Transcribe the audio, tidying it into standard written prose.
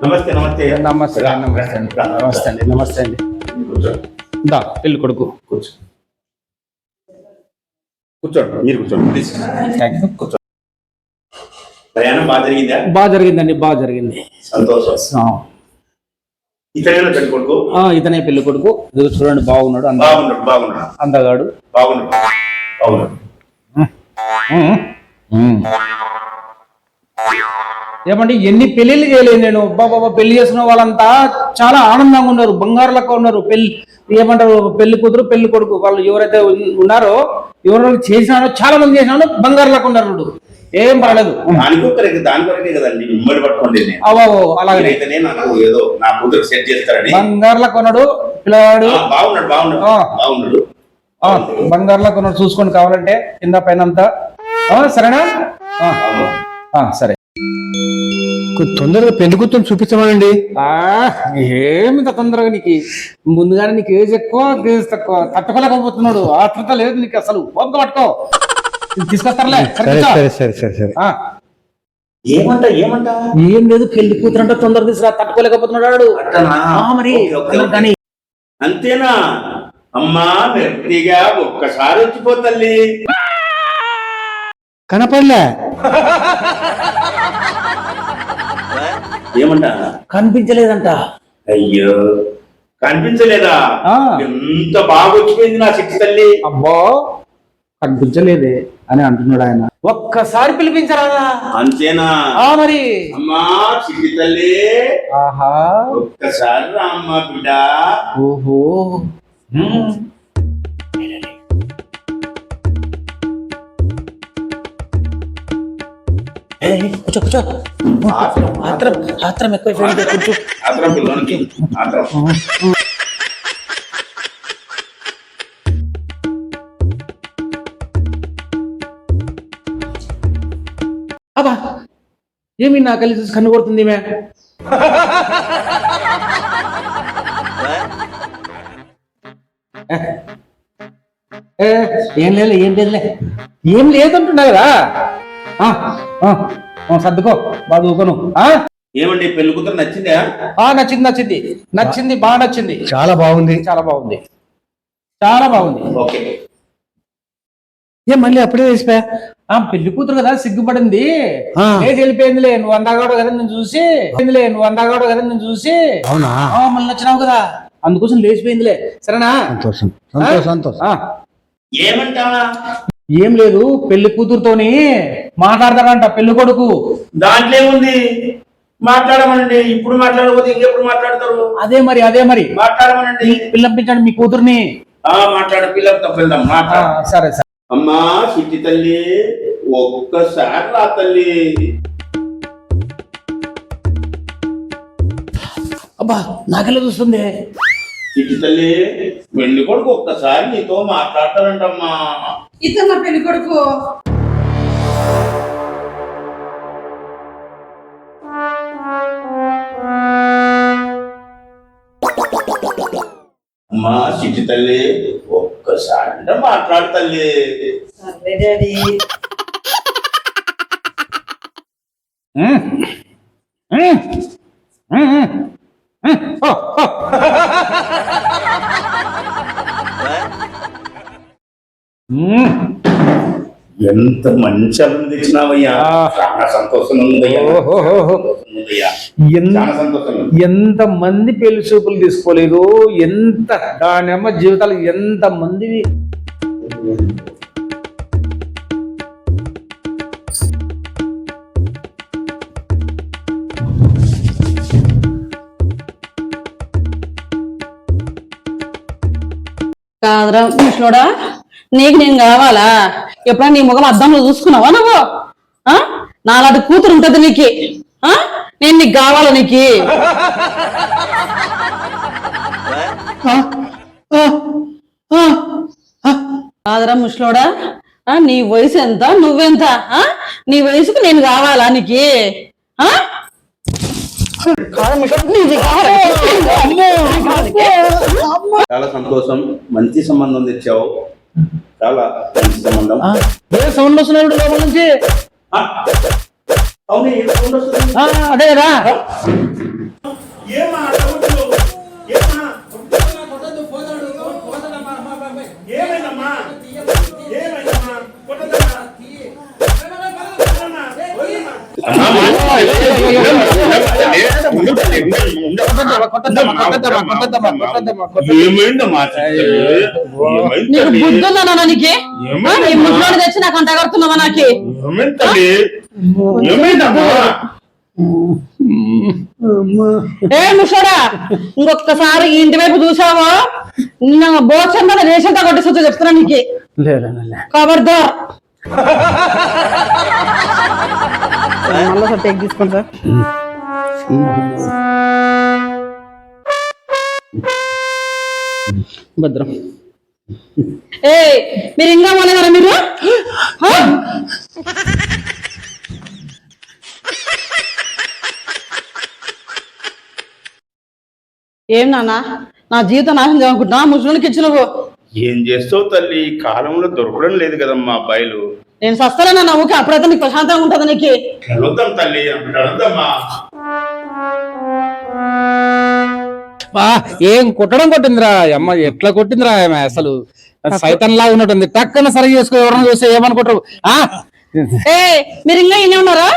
నమస్తే నమస్తే నమస్తే నమస్తే అండి నమస్తే అండి నమస్తే అండి దా పెళ్ళి కొడుకు కూర్చో కూర్చోండి మీరు కూర్చోండి ప్లీజ్ కూర్చోండి ప్రయాణం బాగా జరిగిందా బాగా జరిగిందండి బాగా జరిగింది సంతోషం ఇతనే పెళ్లి కొడుకు ఇతనే పెళ్లి కొడుకు ఇది చూడండి బాగున్నాడు బాగున్నాడు బాగున్నాడు అందగాడు బాగున్నాడు బాగున్నాడు ఏమండి ఎన్ని పెళ్లిళ్ళు చేయలేదు నేను బాబా పెళ్లి చేసుకున్న వాళ్ళంతా చాలా ఆనందంగా ఉన్నారు బంగారు లెక్క ఉన్నారు పెళ్లి ఏమంటారు పెళ్లి కూతురు పెళ్లి కొడుకు వాళ్ళు ఎవరైతే ఉన్నారో ఎవరు చేసినారో చాలా మంది చేసినారో బంగారు లెక్క ఉన్నారు ఏం పర్లేదు దాని కొరకే కదండి మిమ్మల్ని పట్టుకోండి అలాగే నాకు ఏదో నా కూతురు సెట్ చేస్తారని బంగారు లెక్క ఉన్నాడు పిల్లవాడు బాగున్నాడు బాగున్నాడు బాగున్నాడు బంగారు లెక్క ఉన్నాడు చూసుకొని కావాలంటే కింద పైన అంతా సరేనా సరే తొందరగా పెళ్లి కూతురు చూపించమనండి. ఏమింత తొందరగా నీకు ముందుగానే నీకు ఏజ్ ఎక్కువ గేజ్ తక్కువ తట్టుకోలేకపోతున్నాడు ఆత్రత లేదు నీకు అసలు ఓపిక పట్టుకో తీసుకొస్తారులే ఏం లేదు పెళ్లి కూతురు అంటే తొందరగా తీసుకురా తట్టుకోలేకపోతున్నాడు మరి కానీ అంతేనా అమ్మా మెట్టిగా ఒక్కసారి వచ్చిపోతల్లి కనపడలే ఏమంటా కనిపించలేదంట అయ్యో కనిపించలేదా ఎంత బాగా వచ్చిపోయింది నా శక్తి తల్లి అబ్బో కనిపించలేదే అని అంటున్నాడు ఆయన ఒక్కసారి పిలిపించరాదా అంతేనా మరి అమ్మా శక్తి తల్లి ఆహా ఒక్కసారి రామ్మా బిడ్డ ఓహో కూర్చో కూర్చో ఆత్రం ఎక్కువైపోయింది కూర్చో అబ్బా ఏమి నా కలిసి చూసి కన్ను కొడుతుంది మే ఏం లేదులే ఏం లేదంటున్నా కదా సర్దుకో బాగా ఊకోను ఏమండి పెళ్లి కూతురు నచ్చిందా నచ్చింది బాగా నచ్చింది చాలా బాగుంది ఓకే ఏం మళ్ళీ అప్పుడే వేసిపోయా పెళ్లి కూతురు కదా సిగ్గుపడింది వెళ్ళిపోయిందిలే నువ్వు అందాగాడు కదా నేను చూసి అవునా మళ్ళీ నచ్చినావు కదా అందుకోసం లేచిపోయిందిలే సరేనా సంతోషం ఏమంటా ఏం లేదు పెళ్లి కూతురుతోని మాట్లాడతాడంట పెళ్లి కొడుకు దాంట్లో ఏముంది మాట్లాడమనండి ఇప్పుడు మాట్లాడకపోతే ఇంకెప్పుడు మాట్లాడతారు అదే మరి మాట్లాడమనండి పిల్లంపించండి మీ కూతుర్ని మాట్లాడ పిల్లలతో వెళ్దాం సరే అమ్మా చిట్టి తల్లి ఒక్కసారి రా తల్లి అబ్బా నాకెలా చూస్తుంది చిట్టి తల్లి పెళ్లి కొడుకు ఒక్కసారి నీతో మాట్లాడతానంటమ్మా ఇతను పెళ్లి కొడుకు అమ్మా చిట్టి తల్లి ఒక్కసారి అంటే మాట్లాడు తల్లి డాడీ ఎంత మంచి అల్లం తెచ్చినావయ్యా చాలా సంతోషం ఉందయ్యా ఎంత మంది పెళ్లి చూపులు తీసుకోలేదు ఎంత దానమ్మ జీవితాలు ఎంత మంది కాదురా ముసలోడా నీకు నేను కావాలా ఎప్పుడన్నా నీ ముఖం అద్దంలో చూసుకున్నావా నువ్వు నాలాంటి కూతురు ఉంటది నీకు నేను నీకు కావాలా నీకు కాదురా ముసలోడా నీ వయసు ఎంత నువ్వెంత నీ వయసుకు నేను కావాలా నీకు చాలా సంతోషం మంచి సంబంధం తెచ్చావు చాలా మంచి సంబంధం సౌండ్ వస్తున్నాడు లోపల నుంచి అవును అదే రా ఏమా డౌట్లు? ఏమా? ఏమైందమ్మా? ఏమైందమ్మా? కొట్టద్దమ్మా? ఏమైందమ్మా? నీకు బుద్ధుందా నీకు? ఈ ముసలోడు తెచ్చి నాకు అంట కడుతున్నావా నాకు? ఏమైందమ్మా? ఏ ముసలోడా, ఇంకొకసారి ఈ ఇంటి వైపు చూసావో నిన్న బోచంతా రేషంతా కొట్టేసొచ్చా చెప్తున్నా నీకు. ఖబర్దార్. మళ్ళీ సార్ టేక్ తీసుకోండి సార్. భద్రం. ఏ మీరు ఇంకా మొదలగారా మీరు? ఏం నాన్న నా జీవితం నాశనం చేయాలనుకుంటున్నా ముసలికి ఇచ్చి నువ్వు? ఏం చేస్తావు తల్లి, ఈ కాలంలో దొరకడం లేదు కదమ్మా అబ్బాయిలు. నేను సస్తానా నవ్వుకి, అప్పుడైతే నీకు ప్రశాంతంగా ఉంటుంది నీకు. కలుద్దాం తల్లి, అడుగుదమ్మా. ఏం కొట్టడం కొట్టిందిరా అమ్మ, ఎట్లా కొట్టిందిరా ఆమె అసలు సైతం లా ఉన్నట్టుంది. టక్కన సరి చేసుకో, ఎవరైనా చూస్తే ఏమనుకుంటారు. ఏ మీరు ఇంకా ఇన్ని ఉన్నారా?